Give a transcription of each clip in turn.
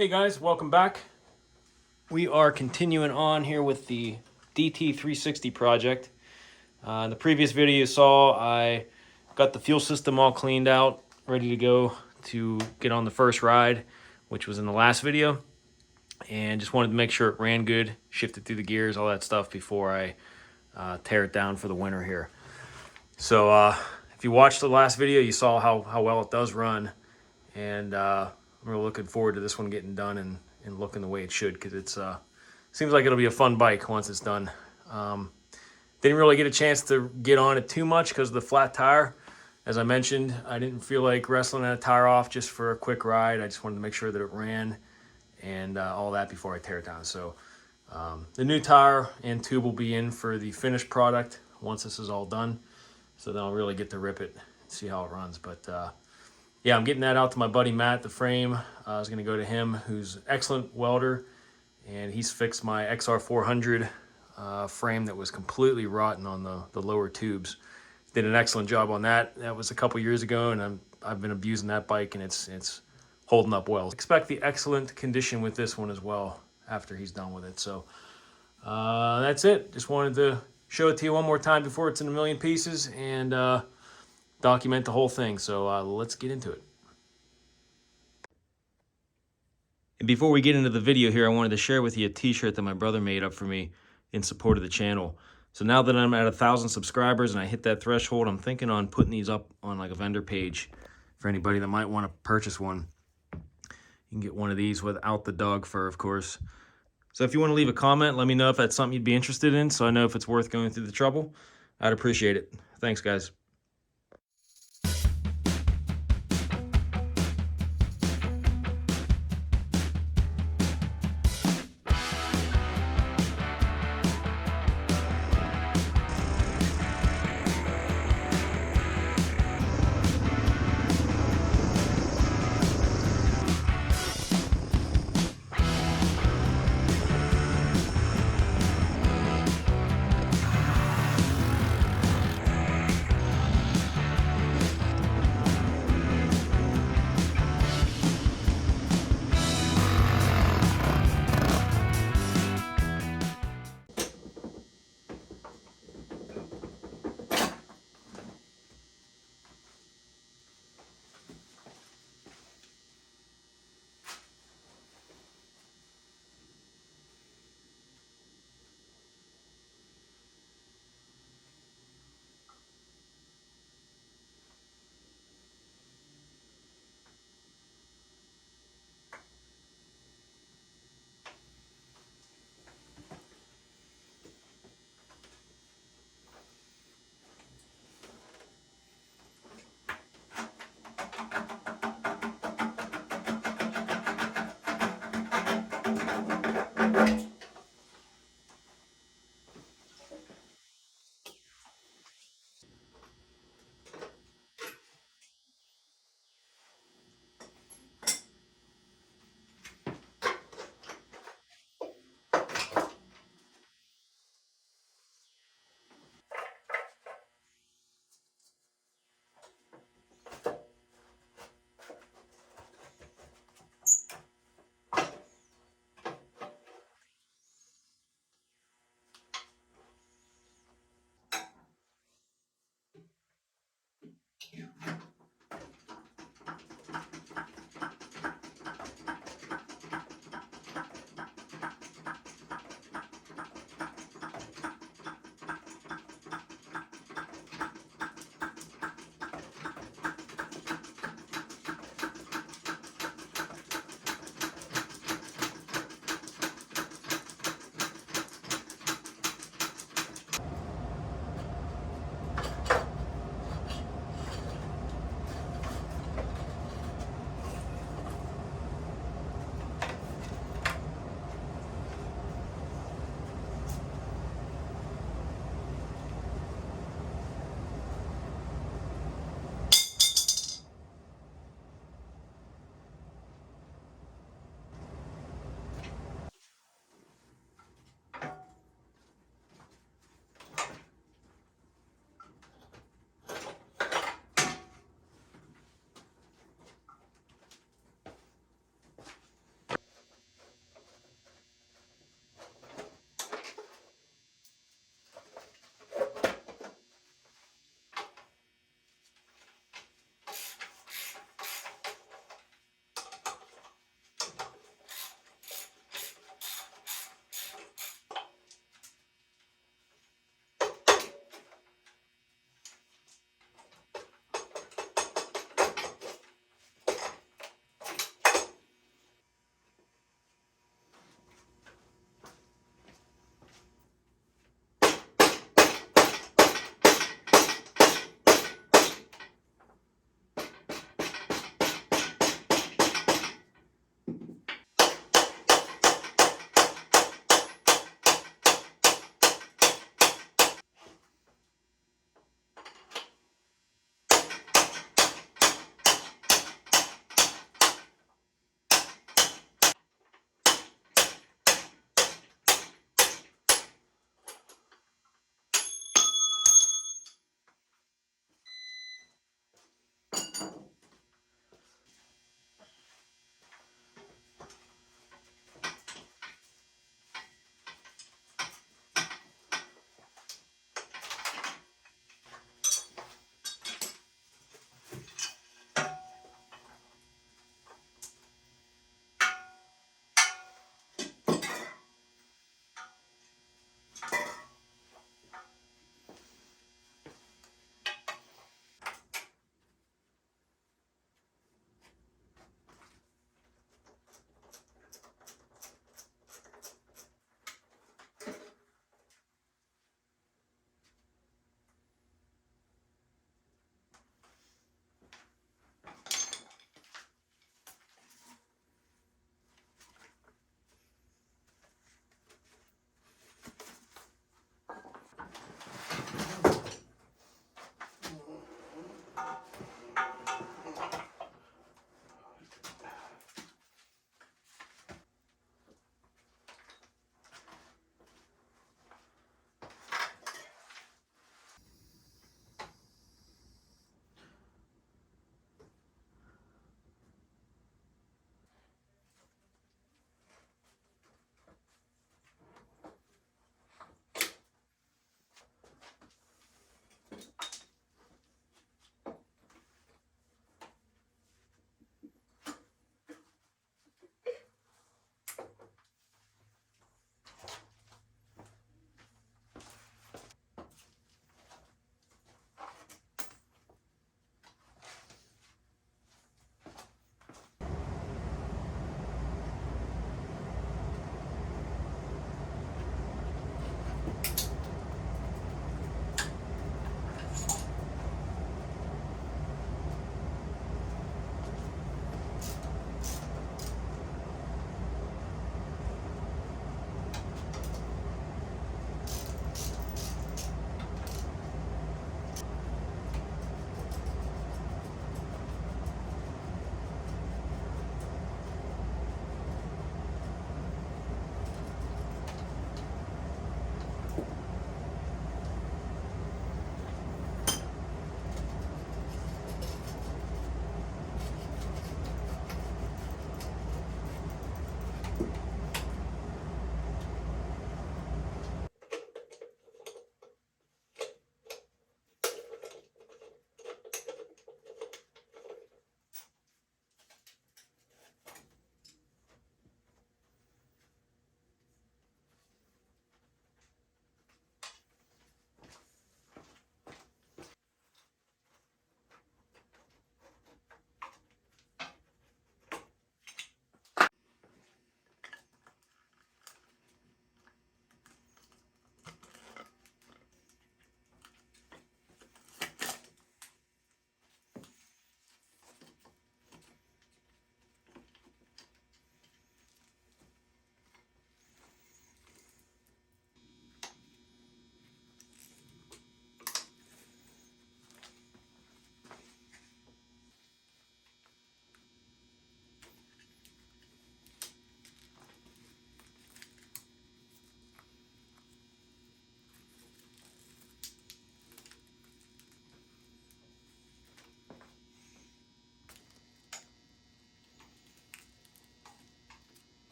Hey guys, welcome back. We are continuing on here with the DT360 project. In the previous video you saw, I got the fuel system all cleaned out, ready to go to get on the first ride, which was in the last video. And just wanted to make sure it ran good, shifted through the gears, all that stuff before I tear it down for the winter here. So if you watched the last video, you saw how well it does run. And I'm really looking forward to this one getting done and looking the way it should, because it's seems like it'll be a fun bike once it's done. Didn't really get a chance to get on it too much because of the flat tire. As I mentioned, I didn't feel like wrestling that tire off just for a quick ride. I just wanted to make sure that it ran and all that before I tear it down. So the new tire and tube will be in for the finished product once this is all done. So then I'll really get to rip it and see how it runs. But yeah, I'm getting that out to my buddy Matt, the frame. I was going to go to him, who's an excellent welder, and he's fixed my XR400 frame that was completely rotten on the lower tubes. Did an excellent job on that. That was a couple years ago, and I've been abusing that bike, and it's holding up well. Expect the excellent condition with this one as well after he's done with it. So that's it. Just wanted to show it to you one more time before it's in a million pieces, and document the whole thing. So let's get into it. And before we get into the video here, I wanted to share with you a t-shirt that my brother made up for me in support of the channel. So now that I'm at 1,000 subscribers and I hit that threshold, I'm thinking on putting these up on like a vendor page for anybody that might want to purchase one. You can get one of these without the dog fur, of course. So if you want to leave a comment, let me know if that's something you'd be interested in, so I know if it's worth going through the trouble. I'd appreciate it. Thanks, guys.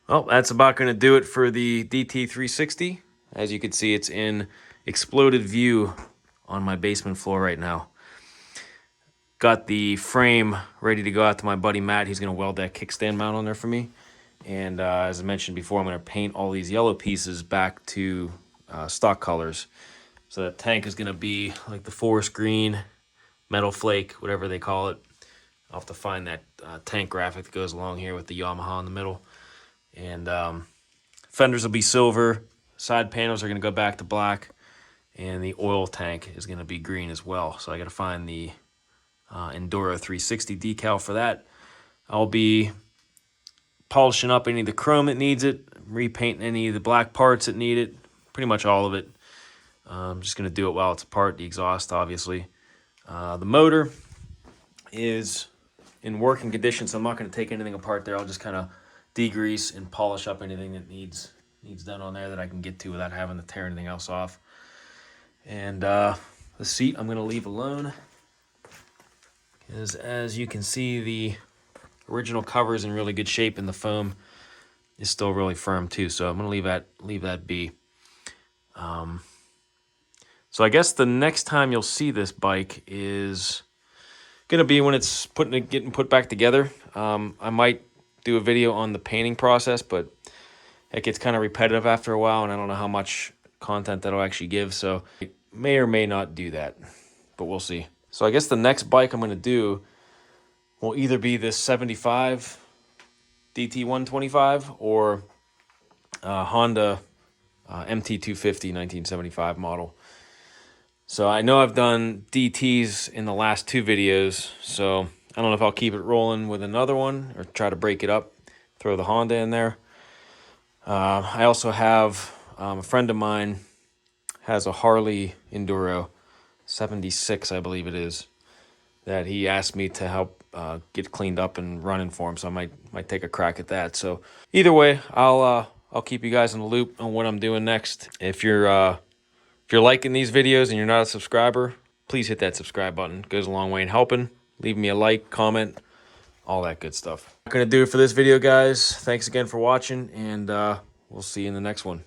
Well, that's about going to do it for the DT360. As you can see, it's in exploded view on my basement floor right now. Got the frame ready to go out to my buddy Matt. He's going to weld that kickstand mount on there for me. And as I mentioned before, I'm going to paint all these yellow pieces back to stock colors. So that tank is going to be like the forest green, metal flake, whatever they call it. I'll have to find that tank graphic that goes along here with the Yamaha in the middle. And fenders will be silver. Side panels are going to go back to black. And the oil tank is going to be green as well. So I got to find the Enduro 360 decal for that. I'll be polishing up any of the chrome that needs it, repainting any of the black parts that need it, pretty much all of it. I'm just going to do it while it's apart, the exhaust obviously. The motor is in working condition, so I'm not going to take anything apart there. I'll just kind of degrease and polish up anything that needs done on there that I can get to without having to tear anything else off. And the seat I'm going to leave alone, because as you can see, the original cover is in really good shape and the foam is still really firm too, so I'm going to leave that be. So I guess the next time you'll see this bike is going to be when it's getting put back together. I might do a video on the painting process, but it gets kind of repetitive after a while, and I don't know how much content that'll actually give, so I may or may not do that, but we'll see. So I guess the next bike I'm going to do will either be this 75 DT125 or Honda MT250 1975 model. So I know I've done DTs in the last two videos, so I don't know if I'll keep it rolling with another one or try to break it up, throw the Honda in there. I also have a friend of mine has a Harley Enduro 76, I believe it is, that he asked me to help get cleaned up and running for him, so I might take a crack at that. So either way, I'll keep you guys in the loop on what I'm doing next. If you're liking these videos and you're not a subscriber, please hit that subscribe button. It goes a long way in helping. Leave me a like, comment, all that good stuff. That's gonna do it for this video, guys. Thanks again for watching, and we'll see you in the next one.